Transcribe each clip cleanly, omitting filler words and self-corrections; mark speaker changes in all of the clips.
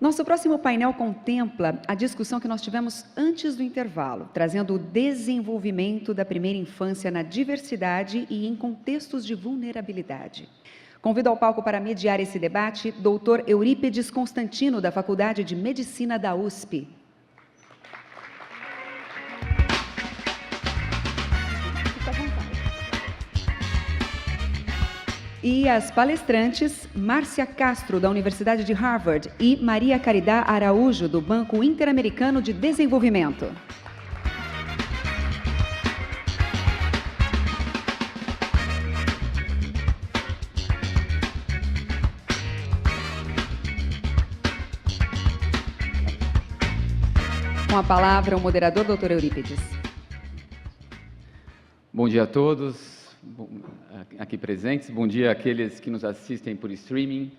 Speaker 1: Nosso próximo painel contempla a discussão que nós tivemos antes do intervalo, trazendo o desenvolvimento da primeira infância na diversidade e em contextos de vulnerabilidade. Convido ao palco para mediar esse debate Dr. Eurípedes Constantino, da Faculdade de Medicina da USP. E as palestrantes, Márcia Castro, da Universidade de Harvard, e Maria Caridá Araújo, do Banco Interamericano de Desenvolvimento. Com a palavra, o moderador, doutor Eurípedes.
Speaker 2: Bom dia a todos aqui presentes, bom dia àqueles que nos assistem por streaming,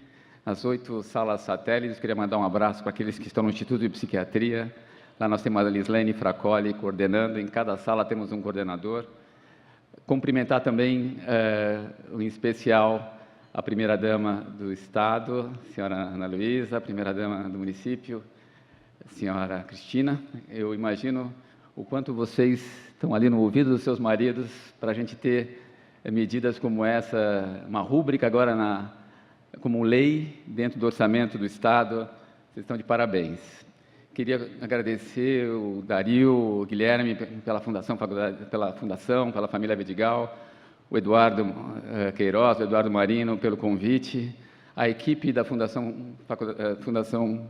Speaker 2: nas 8 salas satélites. Queria mandar um abraço para aqueles que estão no Instituto de Psiquiatria. Lá nós temos a Lislene Fracoli coordenando, em cada sala temos um coordenador. Cumprimentar também, em especial, a primeira-dama do Estado, a senhora Ana Luísa, a primeira-dama do município, a senhora Cristina. Eu imagino o quanto vocês estão ali no ouvido dos seus maridos para a gente ter medidas como essa, uma rúbrica agora como lei dentro do orçamento do Estado. Vocês estão de parabéns. Queria agradecer o Dario, o Guilherme pela fundação, pela família Vidigal, o Eduardo Queiroz, o Eduardo Marino pelo convite, a equipe da Fundação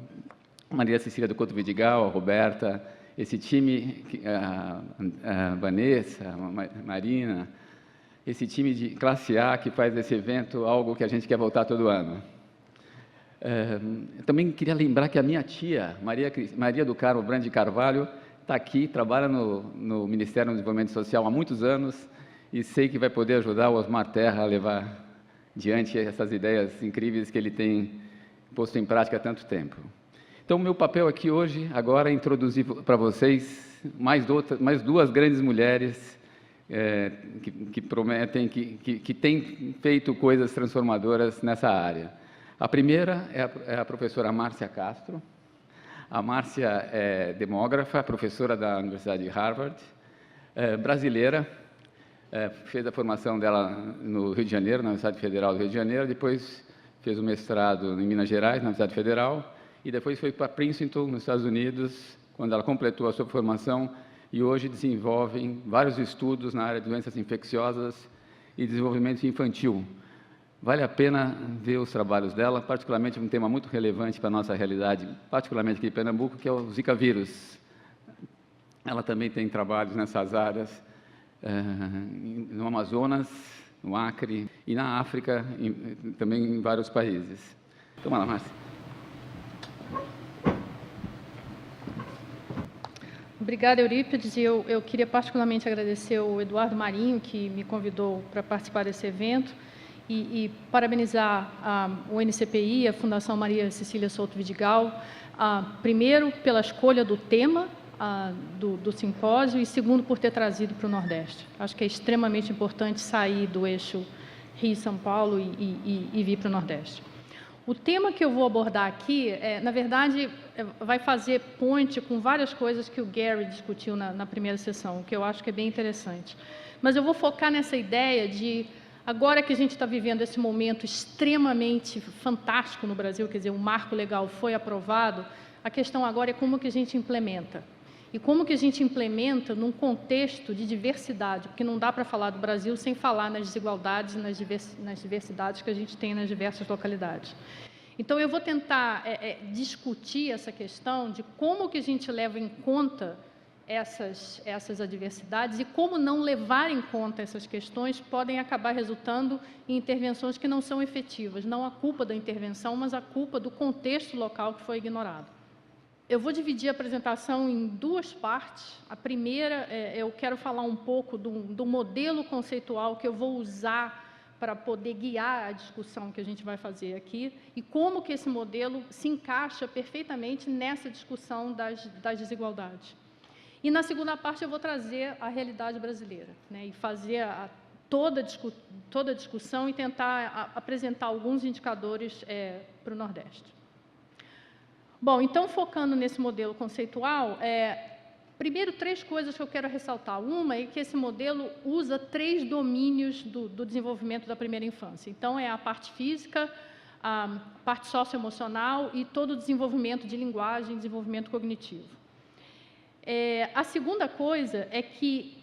Speaker 2: Maria Cecília do Couto Vidigal, a Roberta, esse time, a Vanessa, a Marina, esse time de classe A que faz desse evento algo que a gente quer voltar todo ano. Também queria lembrar que a minha tia, Maria do Carmo Brandi Carvalho, está aqui, trabalha no Ministério do Desenvolvimento Social há muitos anos e sei que vai poder ajudar o Osmar Terra a levar diante essas ideias incríveis que ele tem posto em prática há tanto tempo. Então, o meu papel aqui hoje, agora, é introduzir para vocês mais duas grandes mulheres que prometem, que têm feito coisas transformadoras nessa área. A primeira é a professora Márcia Castro. A Márcia é demógrafa, professora da Universidade de Harvard, brasileira, fez a formação dela no Rio de Janeiro, na Universidade Federal do Rio de Janeiro, depois fez o mestrado em Minas Gerais, na Universidade Federal, e depois foi para Princeton, nos Estados Unidos, quando ela completou a sua formação, e hoje desenvolve vários estudos na área de doenças infecciosas e desenvolvimento infantil. Vale a pena ver os trabalhos dela, particularmente um tema muito relevante para a nossa realidade, particularmente aqui em Pernambuco, que é o Zika vírus. Ela também tem trabalhos nessas áreas, no Amazonas, no Acre e na África, também em vários países. Então, vai lá, Márcia.
Speaker 3: Obrigada, Eurípedes. Eu queria particularmente agradecer ao Eduardo Marinho, que me convidou para participar desse evento, e parabenizar o NCPI, a Fundação Maria Cecília Souto Vidigal, primeiro pela escolha do tema do simpósio e segundo por ter trazido para o Nordeste. Acho que é extremamente importante sair do eixo Rio-São Paulo e vir para o Nordeste. O tema que eu vou abordar aqui, na verdade, vai fazer ponte com várias coisas que o Gary discutiu na primeira sessão, que eu acho que é bem interessante. Mas eu vou focar nessa ideia de, agora que a gente está vivendo esse momento extremamente fantástico no Brasil, quer dizer, o marco legal foi aprovado, a questão agora é como que a gente implementa. E como que a gente implementa num contexto de diversidade, porque não dá para falar do Brasil sem falar nas desigualdades e nas diversidades que a gente tem nas diversas localidades. Então, eu vou tentar discutir essa questão de como que a gente leva em conta essas adversidades e como não levar em conta essas questões podem acabar resultando em intervenções que não são efetivas. Não a culpa da intervenção, mas a culpa do contexto local que foi ignorado. Eu vou dividir a apresentação em duas partes. A primeira, eu quero falar um pouco do modelo conceitual que eu vou usar para poder guiar a discussão que a gente vai fazer aqui e como que esse modelo se encaixa perfeitamente nessa discussão das desigualdades. E na segunda parte eu vou trazer a realidade brasileira, né, e fazer toda a discussão e tentar apresentar alguns indicadores para o Nordeste. Bom, então, focando nesse modelo conceitual, primeiro, 3 coisas que eu quero ressaltar. Uma é que esse modelo usa 3 domínios do desenvolvimento da primeira infância. Então, é a parte física, a parte socioemocional e todo o desenvolvimento de linguagem, desenvolvimento cognitivo. A segunda coisa é que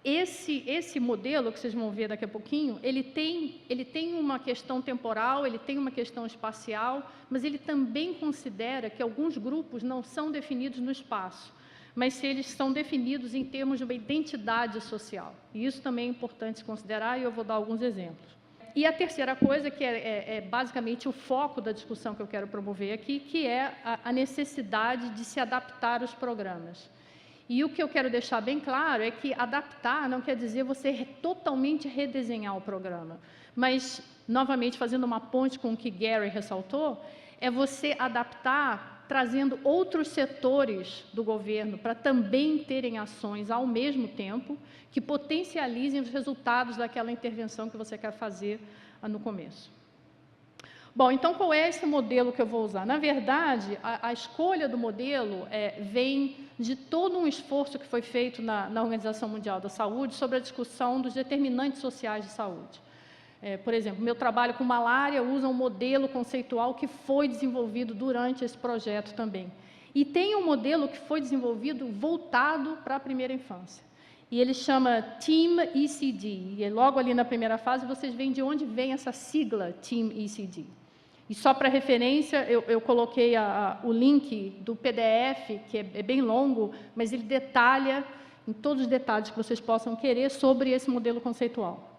Speaker 3: esse modelo, que vocês vão ver daqui a pouquinho, ele tem uma questão temporal, ele tem uma questão espacial, mas ele também considera que alguns grupos não são definidos no espaço, mas se eles são definidos em termos de uma identidade social. E isso também é importante se considerar, e eu vou dar alguns exemplos. E a terceira coisa, que é basicamente o foco da discussão que eu quero promover aqui, que é a necessidade de se adaptar aos programas. E o que eu quero deixar bem claro é que adaptar não quer dizer você totalmente redesenhar o programa, mas, novamente, fazendo uma ponte com o que Gary ressaltou, é você adaptar trazendo outros setores do governo para também terem ações ao mesmo tempo que potencializem os resultados daquela intervenção que você quer fazer no começo. Bom, então, qual é esse modelo que eu vou usar? Na verdade, a escolha do modelo vem de todo um esforço que foi feito na Organização Mundial da Saúde sobre a discussão dos determinantes sociais de saúde. Por exemplo, meu trabalho com malária usa um modelo conceitual que foi desenvolvido durante esse projeto também. E tem um modelo que foi desenvolvido voltado para a primeira infância. E ele chama Team ECD. E logo ali na primeira fase, vocês veem de onde vem essa sigla Team ECD. E só para referência, eu coloquei o link do PDF, que é bem longo, mas ele detalha, em todos os detalhes que vocês possam querer, sobre esse modelo conceitual.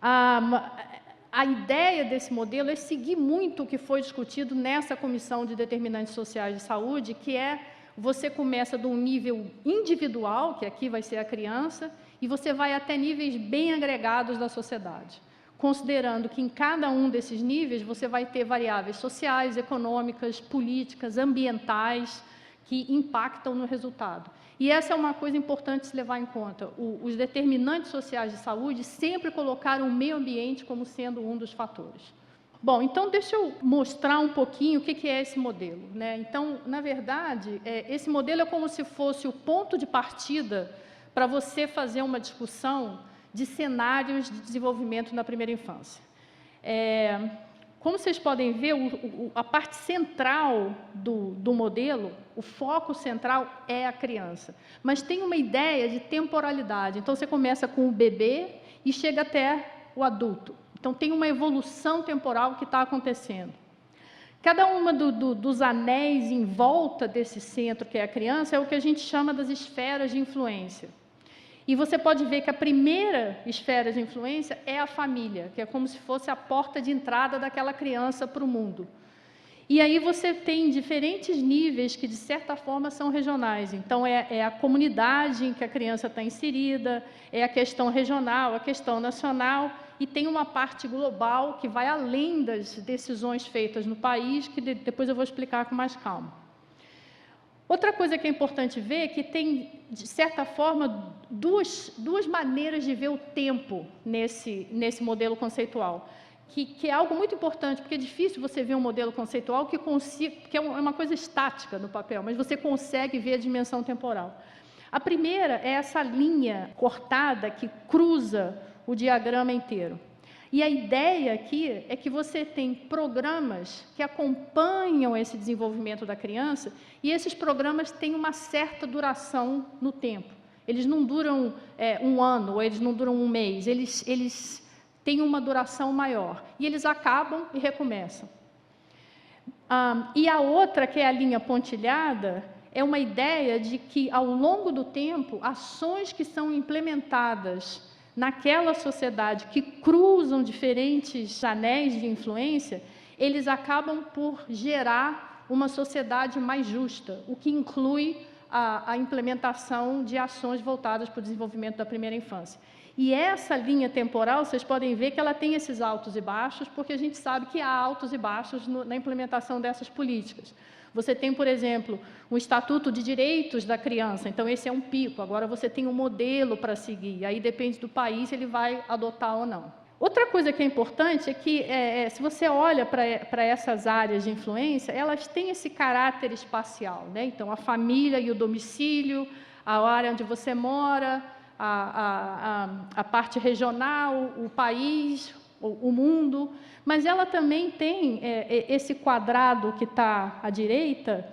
Speaker 3: A ideia desse modelo é seguir muito o que foi discutido nessa Comissão de Determinantes Sociais de Saúde, que você começa de um nível individual, que aqui vai ser a criança, e você vai até níveis bem agregados da sociedade, considerando que em cada um desses níveis você vai ter variáveis sociais, econômicas, políticas, ambientais, que impactam no resultado. E essa é uma coisa importante se levar em conta. Os determinantes sociais de saúde sempre colocaram o meio ambiente como sendo um dos fatores. Bom, então deixa eu mostrar um pouquinho o que é esse modelo, né? Então, na verdade, esse modelo é como se fosse o ponto de partida para você fazer uma discussão de cenários de desenvolvimento na primeira infância. Como vocês podem ver, a parte central do modelo, o foco central é a criança. Mas tem uma ideia de temporalidade. Então, você começa com o bebê e chega até o adulto. Então, tem uma evolução temporal que está acontecendo. Cada uma dos anéis em volta desse centro, que é a criança, é o que a gente chama das esferas de influência. E você pode ver que a primeira esfera de influência é a família, que é como se fosse a porta de entrada daquela criança para o mundo. E aí você tem diferentes níveis que, de certa forma, são regionais. Então, é a comunidade em que a criança está inserida, é a questão regional, a questão nacional, e tem uma parte global que vai além das decisões feitas no país, que depois eu vou explicar com mais calma. Outra coisa que é importante ver é que tem, de certa forma, duas maneiras de ver o tempo nesse modelo conceitual, que é algo muito importante, porque é difícil você ver um modelo conceitual que é uma coisa estática no papel, mas você consegue ver a dimensão temporal. A primeira é essa linha cortada que cruza o diagrama inteiro. E a ideia aqui é que você tem programas que acompanham esse desenvolvimento da criança, e esses programas têm uma certa duração no tempo. Eles não duram um ano, ou eles não duram um mês, eles têm uma duração maior. E eles acabam e recomeçam. E a outra, que é a linha pontilhada, é uma ideia de que, ao longo do tempo, ações que são implementadas naquela sociedade que cruzam diferentes anéis de influência, eles acabam por gerar uma sociedade mais justa, o que inclui a implementação de ações voltadas para o desenvolvimento da primeira infância. E essa linha temporal, vocês podem ver que ela tem esses altos e baixos, porque a gente sabe que há altos e baixos na implementação dessas políticas. Você tem, por exemplo, um Estatuto de Direitos da Criança, então esse é um pico. Agora você tem um modelo para seguir, aí depende do país se ele vai adotar ou não. Outra coisa que é importante é que, se você olha para essas áreas de influência, elas têm esse caráter espacial, né? Então, a família e o domicílio, a área onde você mora, a parte regional, o país, o mundo, mas ela também tem esse quadrado que está à direita,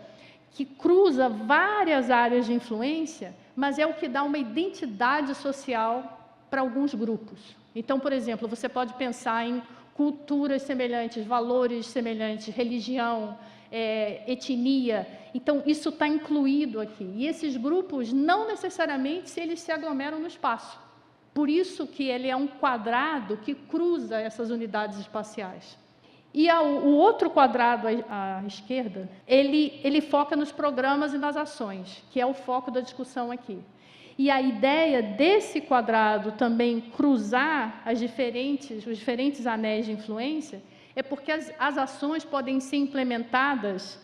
Speaker 3: que cruza várias áreas de influência, mas é o que dá uma identidade social para alguns grupos. Então, por exemplo, você pode pensar em culturas semelhantes, valores semelhantes, religião, etnia. Então, isso está incluído aqui. E esses grupos, não necessariamente eles se aglomeram no espaço. Por isso que ele é um quadrado que cruza essas unidades espaciais. E o outro quadrado à esquerda, ele foca nos programas e nas ações, que é o foco da discussão aqui. E a ideia desse quadrado também cruzar os diferentes anéis de influência é porque as ações podem ser implementadas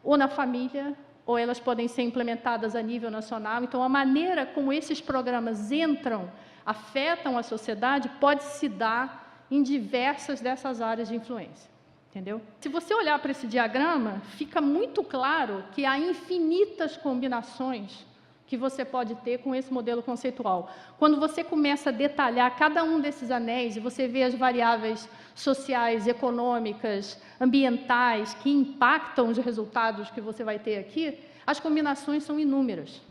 Speaker 3: ou na família, ou elas podem ser implementadas a nível nacional. Então, a maneira como esses programas entram, afetam a sociedade, pode se dar em diversas dessas áreas de influência. Entendeu? Se você olhar para esse diagrama, fica muito claro que há infinitas combinações que você pode ter com esse modelo conceitual. Quando você começa a detalhar cada um desses anéis, e você vê as variáveis sociais, econômicas, ambientais, que impactam os resultados que você vai ter aqui, as combinações são inúmeras.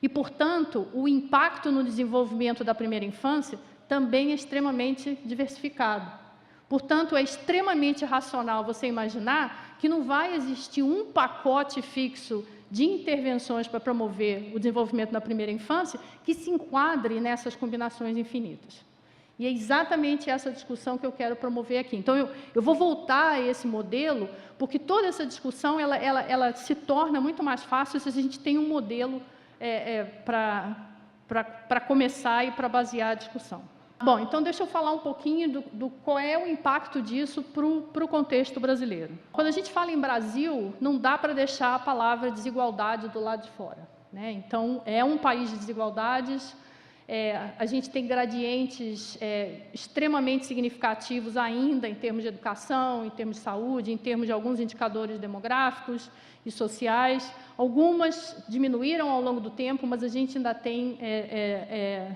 Speaker 3: E, portanto, o impacto no desenvolvimento da primeira infância também é extremamente diversificado. Portanto, é extremamente racional você imaginar que não vai existir um pacote fixo de intervenções para promover o desenvolvimento da primeira infância que se enquadre nessas combinações infinitas. E é exatamente essa discussão que eu quero promover aqui. Então, eu vou voltar a esse modelo, porque toda essa discussão ela se torna muito mais fácil se a gente tem um modelo para começar e para basear a discussão. Bom, então deixa eu falar um pouquinho do qual é o impacto disso para o contexto brasileiro. Quando a gente fala em Brasil, não dá para deixar a palavra desigualdade do lado de fora, né? Então, é um país de desigualdades, a gente tem gradientes extremamente significativos ainda em termos de educação, em termos de saúde, em termos de alguns indicadores demográficos e sociais. Algumas diminuíram ao longo do tempo, mas a gente ainda tem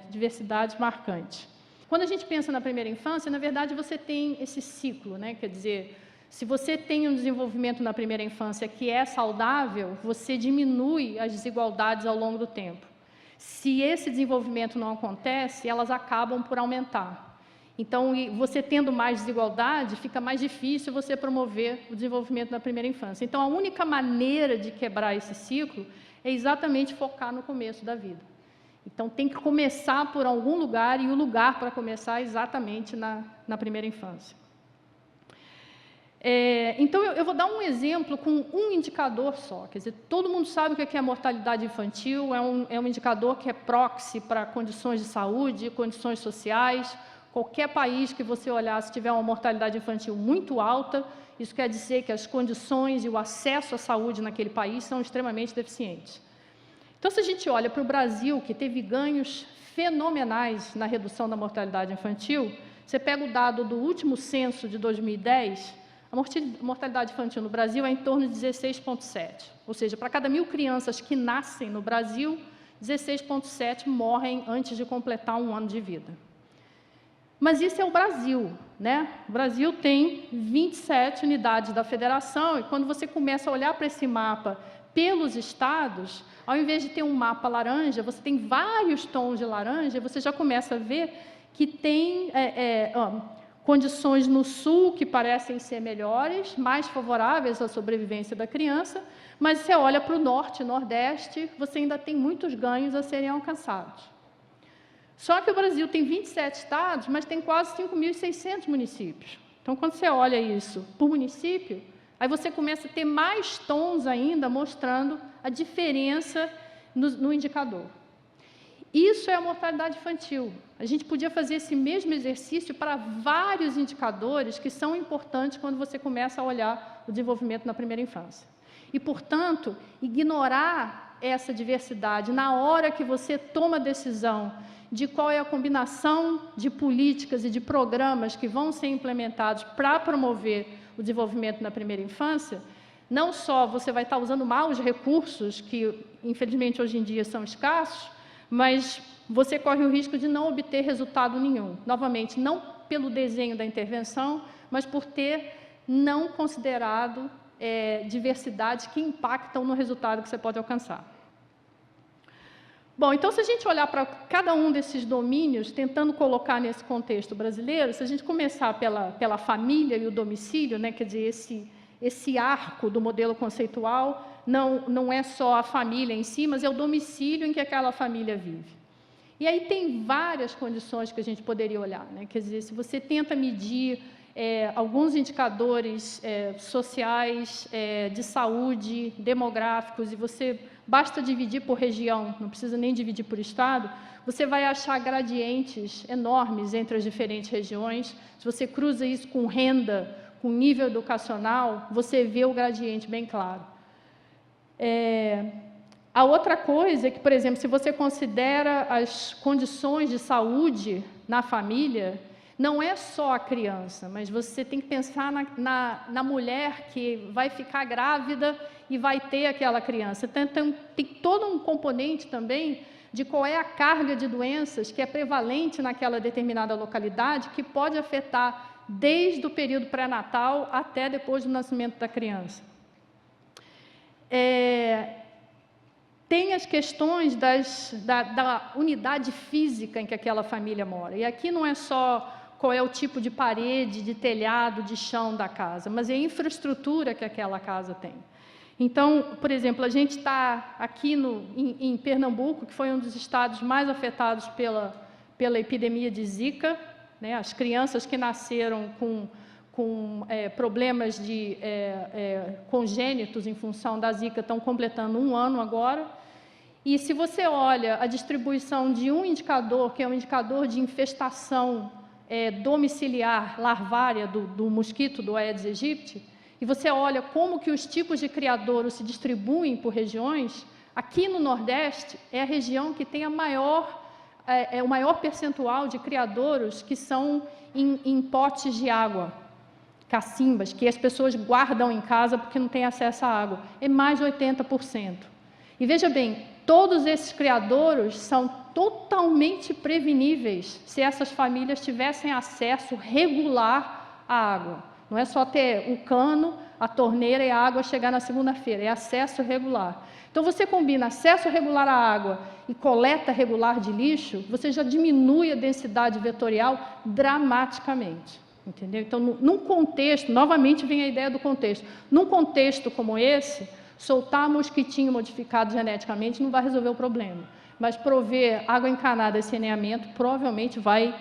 Speaker 3: diversidades marcantes. Quando a gente pensa na primeira infância, na verdade, você tem esse ciclo, né? Quer dizer, se você tem um desenvolvimento na primeira infância que é saudável, você diminui as desigualdades ao longo do tempo. Se esse desenvolvimento não acontece, elas acabam por aumentar. Então, você tendo mais desigualdade, fica mais difícil você promover o desenvolvimento na primeira infância. Então, a única maneira de quebrar esse ciclo é exatamente focar no começo da vida. Então, tem que começar por algum lugar, e o lugar para começar é exatamente na primeira infância. Então, eu vou dar um exemplo com um indicador só. Quer dizer, todo mundo sabe o que é a mortalidade infantil, é um indicador que é proxy para condições de saúde, condições sociais. Qualquer país que você olhar, se tiver uma mortalidade infantil muito alta, isso quer dizer que as condições e o acesso à saúde naquele país são extremamente deficientes. Então, se a gente olha para o Brasil, que teve ganhos fenomenais na redução da mortalidade infantil, você pega o dado do último censo de 2010, a mortalidade infantil no Brasil é em torno de 16,7. Ou seja, para cada 1.000 crianças que nascem no Brasil, 16,7 morrem antes de completar 1 ano de vida. Mas isso é o Brasil, né? O Brasil tem 27 unidades da federação, e quando você começa a olhar para esse mapa pelos estados, ao invés de ter um mapa laranja, você tem vários tons de laranja, e você já começa a ver que tem condições no sul que parecem ser melhores, mais favoráveis à sobrevivência da criança, mas você olha para o norte e nordeste, você ainda tem muitos ganhos a serem alcançados. Só que o Brasil tem 27 estados, mas tem quase 5.600 municípios. Então, quando você olha isso por município, aí você começa a ter mais tons ainda mostrando a diferença no indicador. Isso é a mortalidade infantil. A gente podia fazer esse mesmo exercício para vários indicadores que são importantes quando você começa a olhar o desenvolvimento na primeira infância. E, portanto, ignorar essa diversidade na hora que você toma a decisão de qual é a combinação de políticas e de programas que vão ser implementados para promover o desenvolvimento na primeira infância, não só você vai estar usando mal os recursos, que infelizmente hoje em dia são escassos, mas você corre o risco de não obter resultado nenhum. Novamente, não pelo desenho da intervenção, mas por ter não considerado diversidades que impactam no resultado que você pode alcançar. Bom, então, se a gente olhar para cada um desses domínios, tentando colocar nesse contexto brasileiro, se a gente começar pela família e o domicílio, né, quer dizer, esse arco do modelo conceitual não é só a família em si, mas é o domicílio em que aquela família vive. E aí tem várias condições que a gente poderia olhar, né? Quer dizer, se você tenta medir alguns indicadores sociais, de saúde, demográficos, e você basta dividir por região, não precisa nem dividir por estado, você vai achar gradientes enormes entre as diferentes regiões. Se você cruza isso com renda, com nível educacional, você vê o gradiente bem claro. A outra coisa é que, por exemplo, se você considera as condições de saúde na família, não é só a criança, mas você tem que pensar na mulher que vai ficar grávida e vai ter aquela criança. Então, tem todo um componente também de qual é a carga de doenças que é prevalente naquela determinada localidade, que pode afetar desde o período pré-natal até depois do nascimento da criança. Tem as questões da unidade física em que aquela família mora. E aqui não é só qual é o tipo de parede, de telhado, de chão da casa, mas é a infraestrutura que aquela casa tem. Então, por exemplo, a gente está aqui em Pernambuco, que foi um dos estados mais afetados pela epidemia de Zika, né? As crianças que nasceram com problemas congênitos em função da Zika estão completando 1 ano agora. E se você olha a distribuição de um indicador, que é um indicador de infestação domiciliar larvária do mosquito do Aedes aegypti, e você olha como que os tipos de criadouros se distribuem por regiões, aqui no Nordeste é a região que tem o maior percentual de criadouros que são em potes de água, cacimbas, que as pessoas guardam em casa porque não têm acesso à água. É mais de 80%. E veja bem, todos esses criadouros são totalmente preveníveis se essas famílias tivessem acesso regular à água. Não é só ter o cano, a torneira e a água chegar na segunda-feira, é acesso regular. Então, você combina acesso regular à água e coleta regular de lixo, você já diminui a densidade vetorial dramaticamente. Entendeu? Então, num contexto, novamente vem a ideia do contexto, num contexto como esse, soltar mosquitinho modificado geneticamente não vai resolver o problema, mas prover água encanada e saneamento provavelmente vai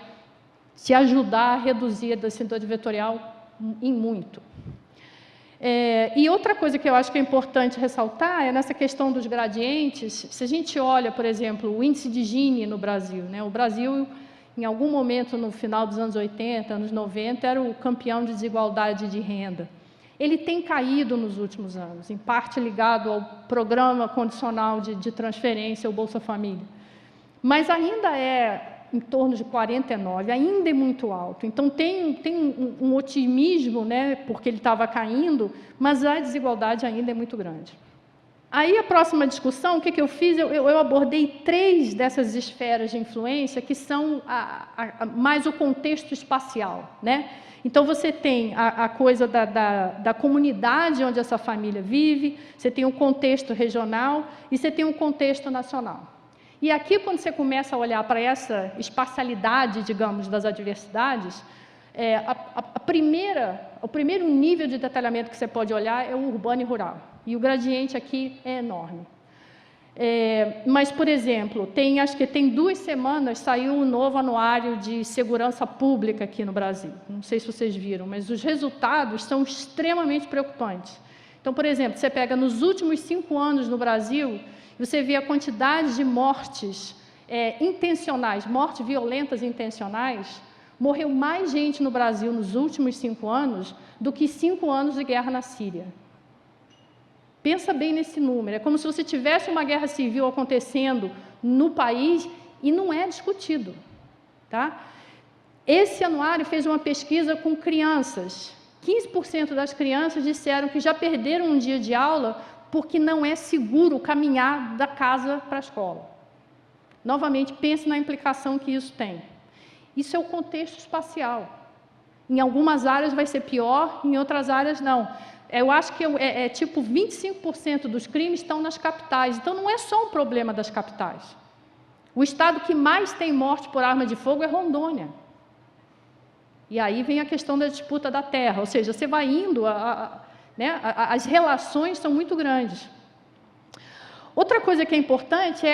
Speaker 3: te ajudar a reduzir a densidade vetorial em muito. E outra coisa que eu acho que é importante ressaltar é nessa questão dos gradientes. Se a gente olha, por exemplo, o índice de Gini no Brasil, né? O Brasil, em algum momento no final dos anos 80, anos 90, era o campeão de desigualdade de renda. Ele tem caído nos últimos anos, em parte ligado ao programa condicional de transferência, o Bolsa Família. Mas ainda é em torno de 49, ainda é muito alto. Então, tem um otimismo, né, porque ele estava caindo, mas a desigualdade ainda é muito grande. Aí, a próxima discussão, o que eu fiz? Eu abordei 3 dessas esferas de influência, que são mais o contexto espacial, né? Então, você tem a coisa da comunidade onde essa família vive, você tem um contexto regional e você tem um contexto nacional. E aqui, quando você começa a olhar para essa espacialidade, digamos, das adversidades, o primeiro nível de detalhamento que você pode olhar é o urbano e rural. E o gradiente aqui é enorme. Mas, por exemplo, acho que tem 2 semanas, saiu um novo anuário de segurança pública aqui no Brasil. Não sei se vocês viram, mas os resultados são extremamente preocupantes. Então, por exemplo, você pega nos últimos 5 anos no Brasil, você vê a quantidade de mortes intencionais, mortes violentas intencionais. Morreu mais gente no Brasil nos últimos 5 anos do que 5 anos de guerra na Síria. Pensa bem nesse número. É como se você tivesse uma guerra civil acontecendo no país e não é discutido, tá? Esse anuário fez uma pesquisa com crianças. 15% das crianças disseram que já perderam um dia de aula porque não é seguro caminhar da casa para a escola. Novamente, pense na implicação que isso tem. Isso é o contexto espacial. Em algumas áreas vai ser pior, em outras áreas não. Eu acho que tipo 25% dos crimes estão nas capitais. Então, não é só um problema das capitais. O estado que mais tem morte por arma de fogo é Rondônia. E aí vem a questão da disputa da terra. Ou seja, você vai indo, as relações são muito grandes. Outra coisa que é importante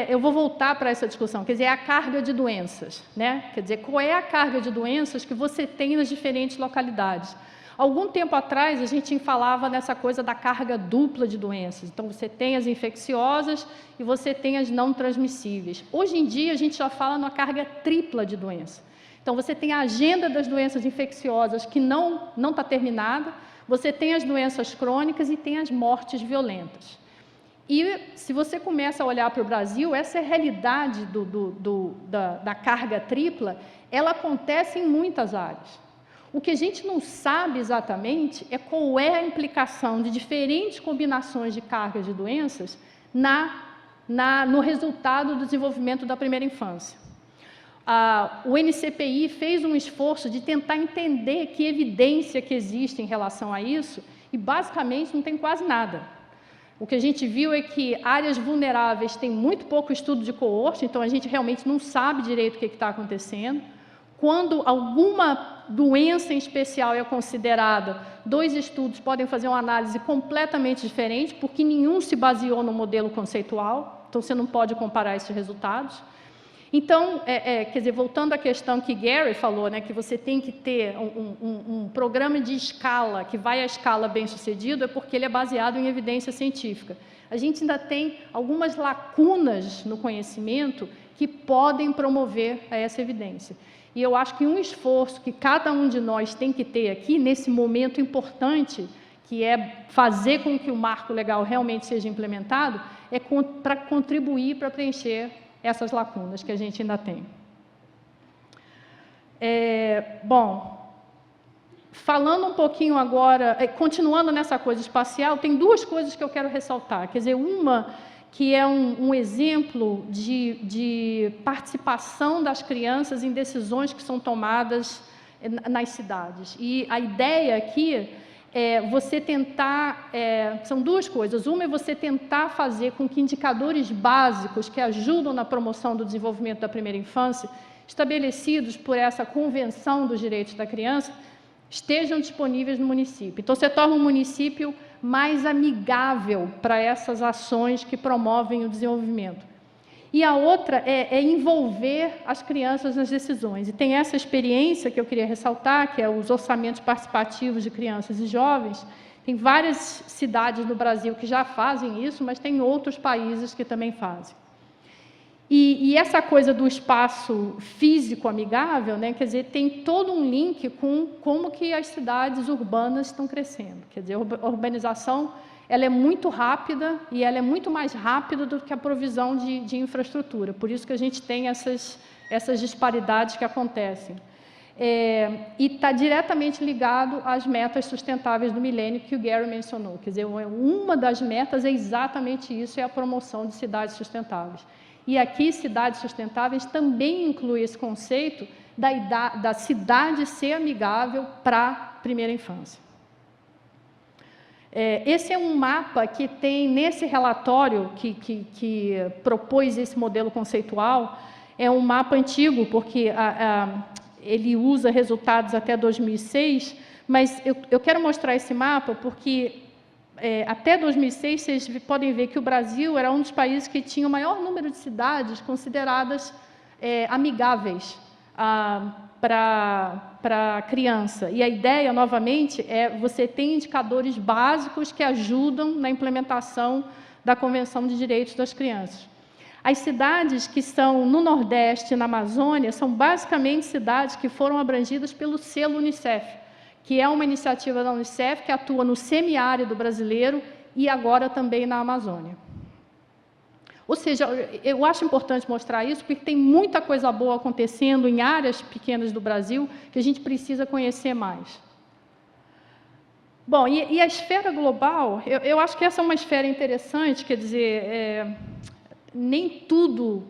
Speaker 3: eu vou voltar para essa discussão, quer dizer, é a carga de doenças, né? Quer dizer, qual é a carga de doenças que você tem nas diferentes localidades? Algum tempo atrás, a gente falava nessa coisa da carga dupla de doenças. Então, você tem as infecciosas e você tem as não transmissíveis. Hoje em dia, a gente já fala numa carga tripla de doenças. Então, você tem a agenda das doenças infecciosas que não está terminada, você tem as doenças crônicas e tem as mortes violentas. E, se você começa a olhar para o Brasil, essa realidade da carga tripla, ela acontece em muitas áreas. O que a gente não sabe exatamente é qual é a implicação de diferentes combinações de cargas de doenças no resultado do desenvolvimento da primeira infância. O NCPI fez um esforço de tentar entender que evidência que existe em relação a isso, e basicamente não tem quase nada. O que a gente viu é que áreas vulneráveis têm muito pouco estudo de coorte, então a gente realmente não sabe direito o que está acontecendo. Quando alguma doença em especial é considerada, 2 estudos podem fazer uma análise completamente diferente, porque nenhum se baseou no modelo conceitual, então você não pode comparar esses resultados. Então, quer dizer, voltando à questão que Gary falou, né, que você tem que ter um programa de escala, que vai à escala bem-sucedido, é porque ele é baseado em evidência científica. A gente ainda tem algumas lacunas no conhecimento que podem promover essa evidência. E eu acho que um esforço que cada um de nós tem que ter aqui, nesse momento importante, que é fazer com que o marco legal realmente seja implementado, é para contribuir para preencher essas lacunas que a gente ainda tem. Bom, falando um pouquinho agora, continuando nessa coisa espacial, tem 2 coisas que eu quero ressaltar. Quer dizer, uma que é um exemplo de participação das crianças em decisões que são tomadas nas cidades. E a ideia aqui você tentar, são 2 coisas. Uma é você tentar fazer com que indicadores básicos que ajudam na promoção do desenvolvimento da primeira infância, estabelecidos por essa Convenção dos Direitos da Criança, estejam disponíveis no município. Então, você torna o município mais amigável para essas ações que promovem o desenvolvimento. E a outra é envolver as crianças nas decisões. E tem essa experiência que eu queria ressaltar, que é os orçamentos participativos de crianças e jovens. Tem várias cidades no Brasil que já fazem isso, mas tem outros países que também fazem. E essa coisa do espaço físico amigável, né, quer dizer, tem todo um link com como que as cidades urbanas estão crescendo. Quer dizer, a urbanização ela é muito rápida e ela é muito mais rápida do que a provisão de infraestrutura. Por isso que a gente tem essas disparidades que acontecem. E está diretamente ligado às metas sustentáveis do milênio que o Gary mencionou. Quer dizer, uma das metas é exatamente isso, é a promoção de cidades sustentáveis. E aqui, cidades sustentáveis também inclui esse conceito da cidade ser amigável para a primeira infância. Esse é um mapa que tem nesse relatório que propôs esse modelo conceitual. É um mapa antigo, porque ele usa resultados até 2006, mas eu quero mostrar esse mapa porque até 2006 vocês podem ver que o Brasil era um dos países que tinha o maior número de cidades consideradas amigáveis para a criança. E a ideia, novamente, é você ter indicadores básicos que ajudam na implementação da Convenção de Direitos das Crianças. As cidades que são no Nordeste e na Amazônia são basicamente cidades que foram abrangidas pelo selo Unicef, que é uma iniciativa da Unicef que atua no semiárido brasileiro e agora também na Amazônia. Ou seja, eu acho importante mostrar isso, porque tem muita coisa boa acontecendo em áreas pequenas do Brasil que a gente precisa conhecer mais. Bom, e a esfera global, eu acho que essa é uma esfera interessante, quer dizer, nem tudo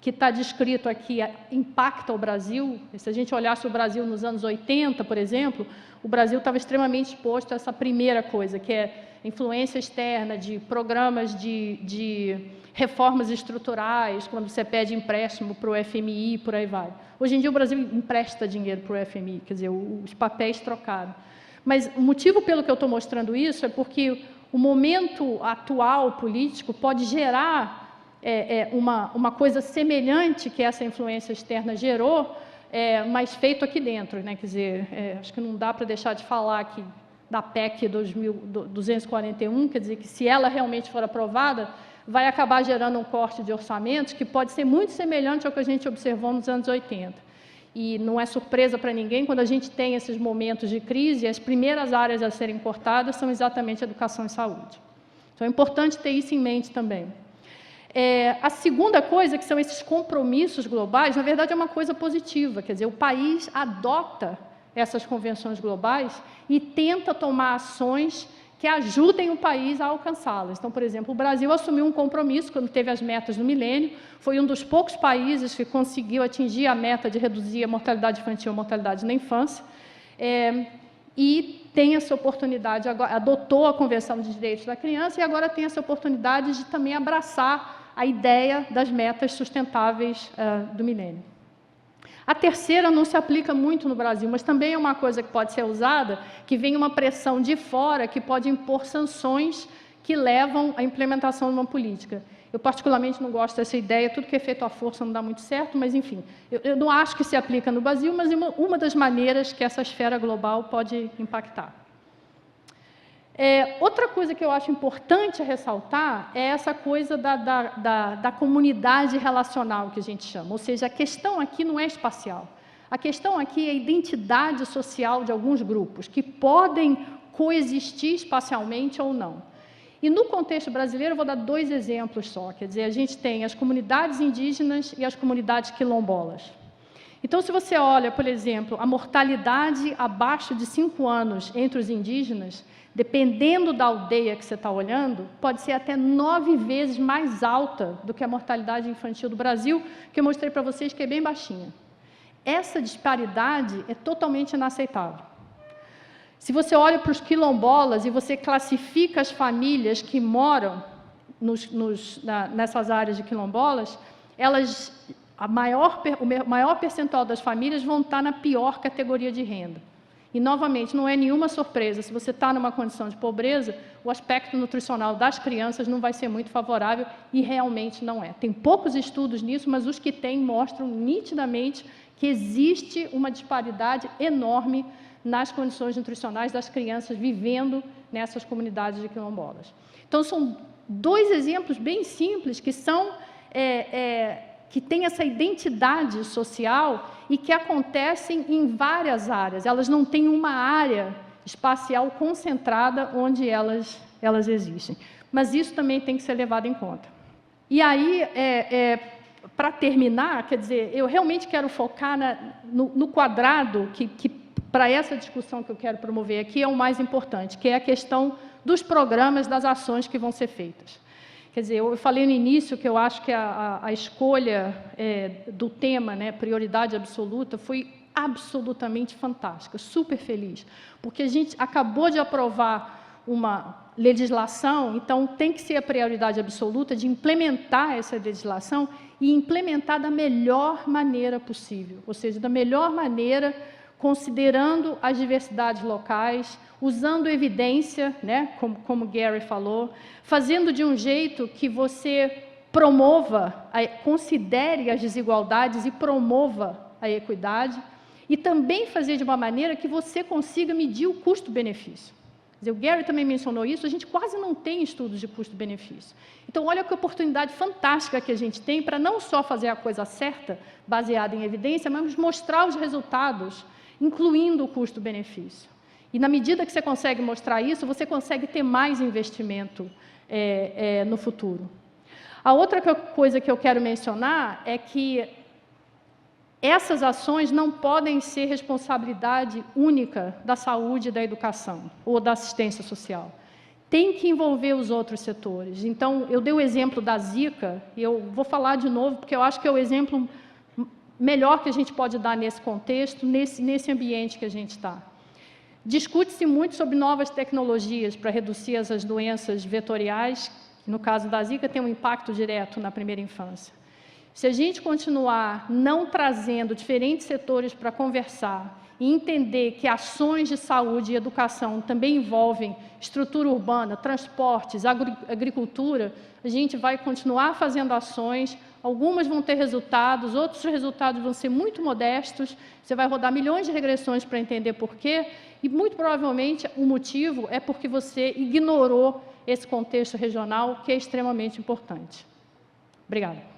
Speaker 3: que está descrito aqui impacta o Brasil. Se a gente olhasse o Brasil nos anos 80, por exemplo, o Brasil estava extremamente exposto a essa primeira coisa, que é influência externa de programas de reformas estruturais, quando você pede empréstimo para o FMI, por aí vai. Hoje em dia o Brasil empresta dinheiro para o FMI, quer dizer, os papéis trocaram. Mas o motivo pelo que eu estou mostrando isso é porque o momento atual político pode gerar uma coisa semelhante que essa influência externa gerou, mas feito aqui dentro, né? Quer dizer, acho que não dá para deixar de falar aqui da PEC 241, quer dizer, que se ela realmente for aprovada, vai acabar gerando um corte de orçamentos que pode ser muito semelhante ao que a gente observou nos anos 80. E não é surpresa para ninguém, quando a gente tem esses momentos de crise, as primeiras áreas a serem cortadas são exatamente educação e saúde. Então, é importante ter isso em mente também. A segunda coisa, que são esses compromissos globais, na verdade é uma coisa positiva, quer dizer, o país adota essas convenções globais e tenta tomar ações que ajudem o país a alcançá-las. Então, por exemplo, o Brasil assumiu um compromisso quando teve as metas do milênio, foi um dos poucos países que conseguiu atingir a meta de reduzir a mortalidade infantil e a mortalidade na infância, e tem essa oportunidade, agora, adotou a Convenção de Direitos da Criança e agora tem essa oportunidade de também abraçar a ideia das metas sustentáveis do milênio. A terceira não se aplica muito no Brasil, mas também é uma coisa que pode ser usada, que vem uma pressão de fora que pode impor sanções que levam à implementação de uma política. Eu particularmente não gosto dessa ideia, tudo que é feito à força não dá muito certo, mas enfim, eu não acho que se aplica no Brasil, mas é uma das maneiras que essa esfera global pode impactar. Outra coisa que eu acho importante ressaltar é essa coisa da comunidade relacional que a gente chama, ou seja, a questão aqui não é espacial, a questão aqui é a identidade social de alguns grupos que podem coexistir espacialmente ou não. E no contexto brasileiro, eu vou dar 2 exemplos só, quer dizer, a gente tem as comunidades indígenas e as comunidades quilombolas. Então, se você olha, por exemplo, a mortalidade abaixo de 5 anos entre os indígenas, dependendo da aldeia que você está olhando, pode ser até 9 vezes mais alta do que a mortalidade infantil do Brasil, que eu mostrei para vocês que é bem baixinha. Essa disparidade é totalmente inaceitável. Se você olha para os quilombolas e você classifica as famílias que moram nessas áreas de quilombolas, o maior percentual das famílias vão estar na pior categoria de renda. E, novamente, não é nenhuma surpresa, se você está numa condição de pobreza, o aspecto nutricional das crianças não vai ser muito favorável, e realmente não é. Tem poucos estudos nisso, mas os que tem mostram nitidamente que existe uma disparidade enorme nas condições nutricionais das crianças vivendo nessas comunidades de quilombolas. Então, são 2 exemplos bem simples que são... que têm essa identidade social e que acontecem em várias áreas. Elas não têm uma área espacial concentrada onde elas existem. Mas isso também tem que ser levado em conta. E aí, para terminar, quer dizer, eu realmente quero focar no quadrado que para essa discussão que eu quero promover aqui é o mais importante, que é a questão dos programas, das ações que vão ser feitas. Quer dizer, eu falei no início que eu acho que a escolha do tema, né, prioridade absoluta, foi absolutamente fantástica, super feliz, porque a gente acabou de aprovar uma legislação, então tem que ser a prioridade absoluta de implementar essa legislação e implementar da melhor maneira possível, ou seja, da melhor maneira, considerando as diversidades locais, usando evidência, né, como Gary falou, fazendo de um jeito que você promova, considere as desigualdades e promova a equidade, e também fazer de uma maneira que você consiga medir o custo-benefício. O Gary também mencionou isso, a gente quase não tem estudos de custo-benefício. Então, olha que oportunidade fantástica que a gente tem para não só fazer a coisa certa, baseada em evidência, mas mostrar os resultados, incluindo o custo-benefício. E, na medida que você consegue mostrar isso, você consegue ter mais investimento no futuro. A outra coisa que eu quero mencionar é que essas ações não podem ser responsabilidade única da saúde e da educação ou da assistência social. Tem que envolver os outros setores. Então, eu dei o exemplo da Zika, e eu vou falar de novo, porque eu acho que é o exemplo melhor que a gente pode dar nesse contexto, nesse ambiente que a gente está. Discute-se muito sobre novas tecnologias para reduzir essas doenças vetoriais, que no caso da Zika tem um impacto direto na primeira infância. Se a gente continuar não trazendo diferentes setores para conversar e entender que ações de saúde e educação também envolvem estrutura urbana, transportes, agricultura, a gente vai continuar fazendo ações, algumas vão ter resultados, outros resultados vão ser muito modestos, você vai rodar milhões de regressões para entender por quê, e muito provavelmente o motivo é porque você ignorou esse contexto regional, que é extremamente importante. Obrigada.